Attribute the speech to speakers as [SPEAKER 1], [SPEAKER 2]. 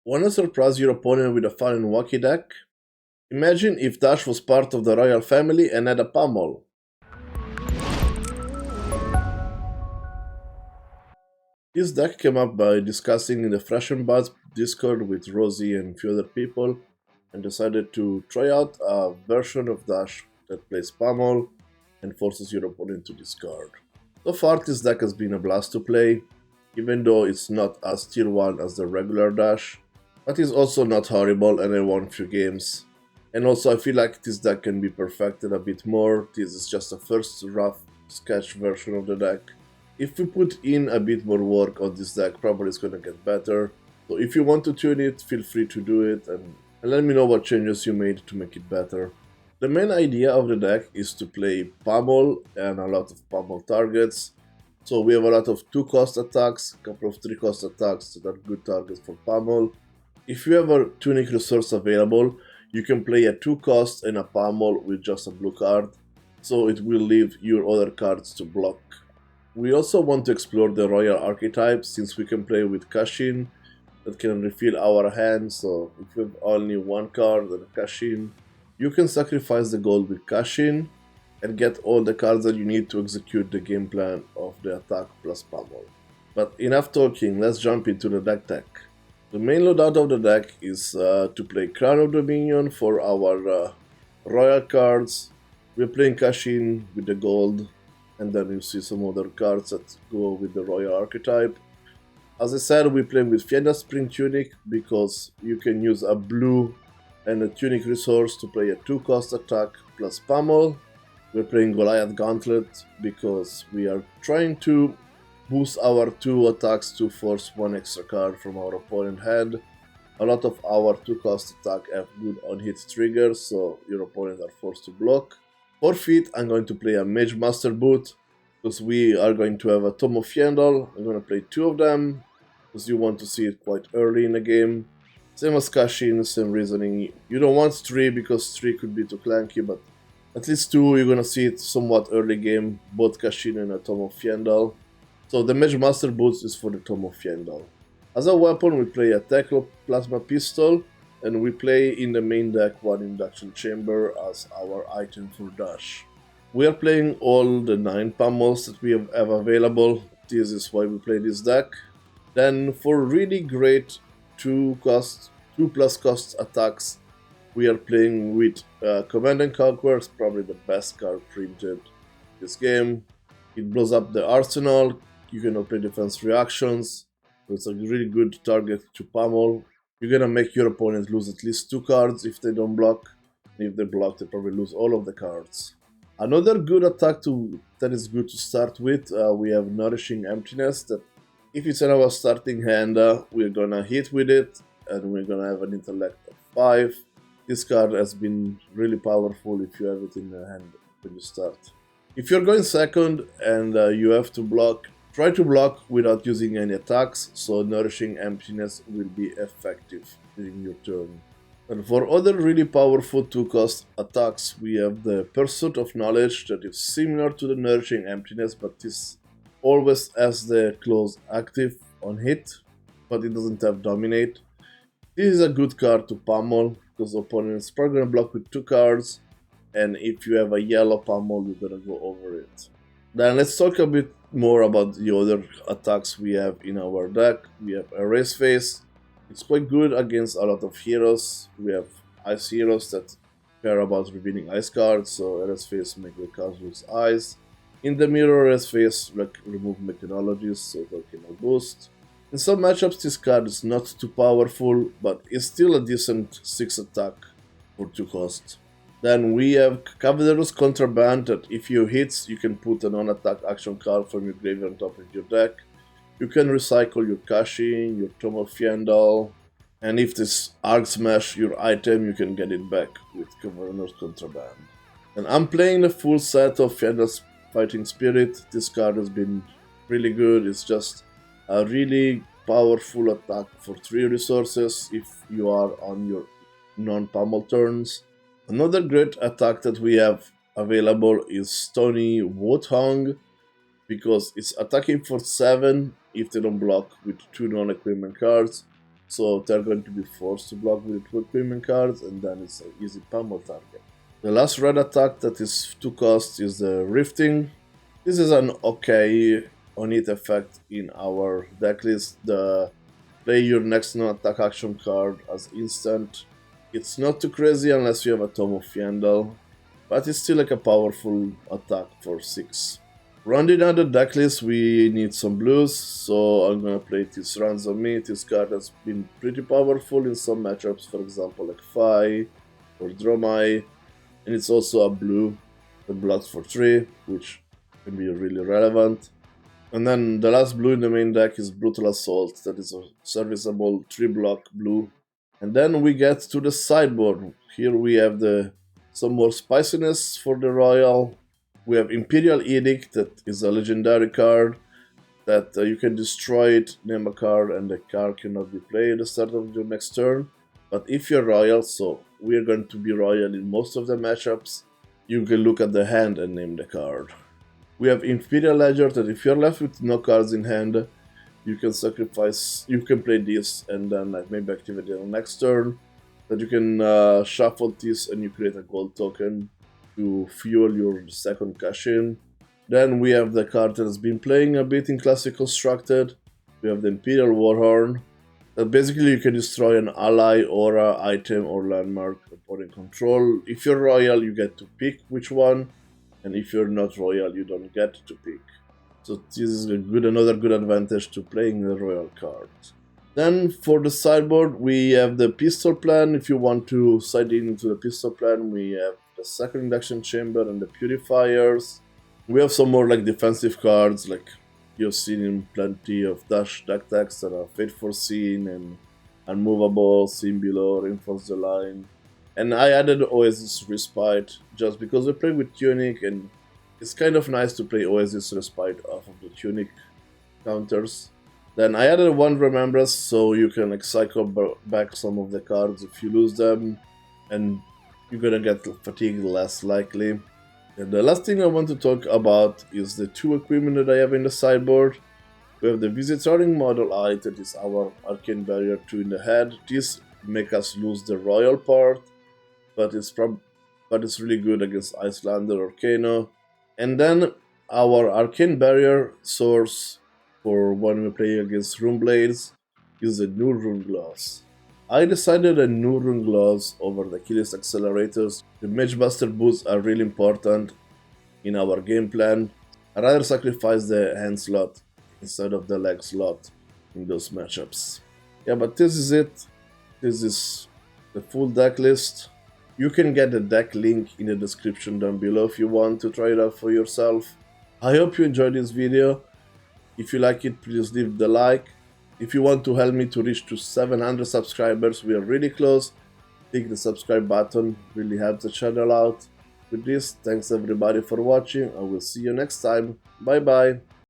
[SPEAKER 1] Wanna surprise your opponent with a fun and wacky deck? Imagine if Dash was part of the royal family and had a pummel. This deck came up by discussing in the Fresh and Buzz Discord with Rosie and a few other people, and decided to try out a version of Dash that plays pummel and forces your opponent to discard. So far, this deck has been a blast to play, even though it's not as tier 1 as the regular Dash, but it's also not horrible and I won few games. And also I feel like this deck can be perfected a bit more. This is just a first rough sketch version of the deck. If we put in a bit more work on this deck, probably it's gonna get better. So if you want to tune it, feel free to do it and let me know what changes you made to make it better. The main idea of the deck is to play pummel and a lot of pummel targets. So we have a lot of 2-cost attacks, a couple of 3-cost attacks that are good targets for pummel. If you have a tunic resource available, you can play a 2-cost and a pummel with just a blue card, so it will leave your other cards to block. We also want to explore the royal archetype, since we can play with Cashin that can refill our hand. So if you have only one card and a Cashin, you can sacrifice the gold with Cashin and get all the cards that you need to execute the game plan of the attack plus pummel. But enough talking, let's jump into the deck tech. The main loadout of the deck is to play Crown of Dominion for our royal cards. We're playing Cashin with the gold, and then you see some other cards that go with the royal archetype. As I said, we play with Fienda Spring Tunic because you can use a blue and a tunic resource to play a 2-cost attack plus pummel. We're playing Goliath Gauntlet because we are trying to boost our 2 attacks to force 1 extra card from our opponent hand. A lot of our 2-cost attack have good on-hit triggers, so your opponent are forced to block. For feet, I'm going to play a Mage Master Boot, because we are going to have a Tome of Fiendal. I'm going to play 2 of them, because you want to see it quite early in the game. Same as Cashin, same reasoning. You don't want 3, because 3 could be too clanky, but at least 2, you're going to see it somewhat early game, both Cashin and a Tome of Fiendal. So the Mage Master Boots is for the Tome of Fiendal. As a weapon, we play a Plasma Pistol, and we play in the main deck 1 Induction Chamber as our item for Dash. We are playing all the 9 pummels that we have available. This is why we play this deck. Then for really great 2+ cost attacks, we are playing with Command and Conquer. It's probably the best card printed this game. It blows up the arsenal. You can play defense reactions. So it's a really good target to pummel. You're gonna make your opponent lose at least 2 cards if they don't block. And if they block, they probably lose all of the cards. Another good attack that is good to start with, we have Nourishing Emptiness, that if it's in our starting hand, we're gonna hit with it, and we're gonna have an intellect of 5. This card has been really powerful if you have it in the hand when you start. If you're going second and you have to block, try to block without using any attacks, so Nourishing Emptiness will be effective during your turn. And for other really powerful 2-cost attacks, we have the Pursuit of Knowledge, that is similar to the Nourishing Emptiness, but this always has the close active on hit, but it doesn't have Dominate. This is a good card to pummel, because opponents are probably going to block with 2 cards, and if you have a yellow pummel, you're going to go over it. Then let's talk a bit more about the other attacks we have in our deck. We have Erase Face. It's quite good against a lot of heroes. We have ice heroes that care about revealing ice cards, so Erase Face make the cards lose ice. In the mirror, Erase Face remove Mechanologies, so that can boost. In some matchups, this card is not too powerful, but it's still a decent 6 attack for 2 cost. Then we have Cavalier's Contraband, that if you hit, you can put a non-attack action card from your graveyard on top of your deck. You can recycle your Cashin, your Tome of Fiendal, and if this Arc Smash your item, you can get it back with Cavalier's Contraband. And I'm playing the full set of Fienda's Fighting Spirit. This card has been really good. It's just a really powerful attack for 3 resources if you are on your non-pummel turns. Another great attack that we have available is Stony Woodhong, because it's attacking for 7 if they don't block with 2 non-equipment cards. so they're going to be forced to block with 2 equipment cards, and then it's an easy pummel target. The last red attack that is 2 cost is the Rifting. This is an okay on-hit effect in our decklist. The play your next non-attack action card as instant. It's not too crazy unless you have a Tome of Yandel, but it's still like a powerful attack for 6. Rounding out the decklist, we need some blues, so I'm gonna play this Ransom Me. This card has been pretty powerful in some matchups, for example like Fi or Dromai, and it's also a blue that blocks for 3, which can be really relevant. And then the last blue in the main deck is Brutal Assault, that is a serviceable 3-block blue. And then we get to the sideboard. Here we have some more spiciness for the Royal. We have Imperial Edict, that is a legendary card that you can destroy it, name a card, and the card cannot be played at the start of your next turn. But if you're Royal, so we are going to be Royal in most of the matchups, you can look at the hand and name the card. We have Imperial Ledger, that if you're left with no cards in hand, you can play this and then maybe activate it on next turn. That you can shuffle this and you create a gold token to fuel your second cash-in. Then we have the card that has been playing a bit in Classic Constructed. We have the Imperial Warhorn. That basically you can destroy an ally, aura, item, or landmark opponent control. If you're Royal, you get to pick which one. And if you're not Royal, you don't get to pick. So this is another good advantage to playing the Royal cards. Then for the sideboard, we have the Pistol Plan. If you want to side into the Pistol Plan, we have the second induction chamber and the Purifiers. We have some more like defensive cards, like you've seen in plenty of Dash deck decks that are Fate Foreseen and Unmovable, Seen Below, Reinforce the Line. And I added Oasis Respite just because we play with Tunic, and it's kind of nice to play Oasis Respite off of the Tunic counters. Then I added one Remembrance, so you can like cycle back some of the cards if you lose them, and you're gonna get fatigued less likely. And the last thing I want to talk about is the 2 equipment that I have in the sideboard. We have the Visitoring Model Eye, that is our Arcane Barrier 2 in the head. This makes us lose the Royal part, but it's really good against Icelander or Kano. And then our Arcane Barrier source for when we play against Runeblades is the new Rune Gloves. I decided a new Rune Gloves over the Achilles Accelerators. The Magebuster boots are really important in our game plan. I'd rather sacrifice the hand slot instead of the leg slot in those matchups. Yeah, but this is it. This is the full deck list. You can get the deck link in the description down below if you want to try it out for yourself. I hope you enjoyed this video. If you like it, please leave the like. If you want to help me to reach to 700 subscribers, we are really close. Click the subscribe button, really helps the channel out. With this, thanks everybody for watching. I will see you next time. Bye bye.